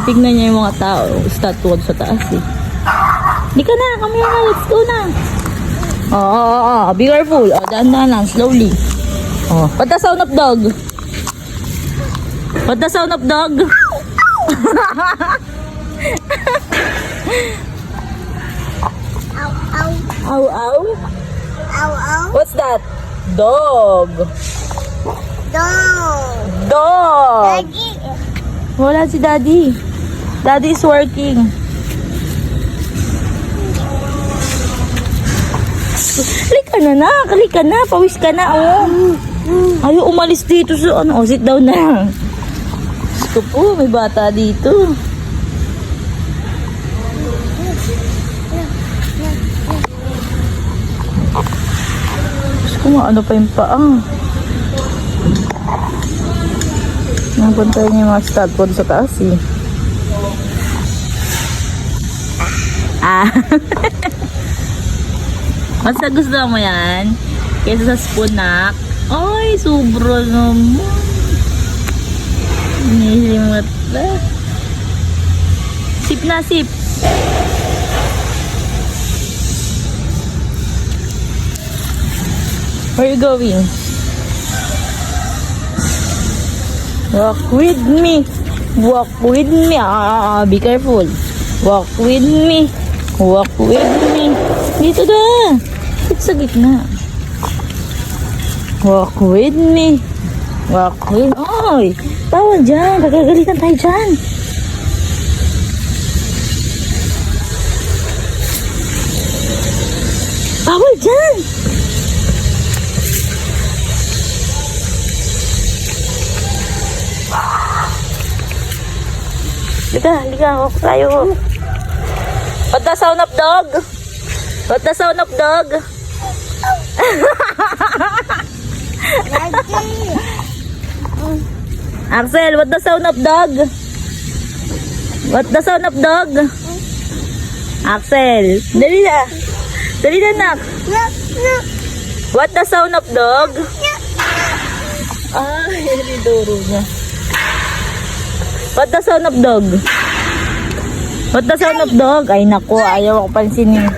Tingnan niya yung mga tao. Statue sa taas eh. Di ka na, kami na, let's go na. Be careful. Dahan-dahan lang, slowly. What the sound of dog? What the sound of dog? Ow, ow. Ow, ow? Ow, ow. What's that? Dog. Dog. Dog. Daddy. Wala si Daddy. Daddy is working. Halika na na. Halika na. Pawis ka na. Ayaw umalis dito sa ano. Sit down na. Gusto po. May bata dito. Gusto ko ano pa yung paa. Napuntahan niya yung mga statue sa taas eh. Mas gusto mo yan? Kesa sa spunak? Ay, sobra naman. Nilimot na. Sip na, sip. Where you going? Walk with me. Walk with me. Be careful. Walk with me. Walk with me. Dito na. Dito sa gitna. Walk with me. Walk with... Oy! Bawal dyan. Gagagalitan tayo dyan. Bawal dyan. Liga, walk tayo. What the sound of dog? What the sound of dog? Daddy. Axel, what the sound of dog? What the sound of dog? Axel, dali na. Dali na, nak. Look, look. What the sound of dog? Hindi duro niya. What the sound of dog? What the sound of dog? Ay, naku, ayaw ako pansinin.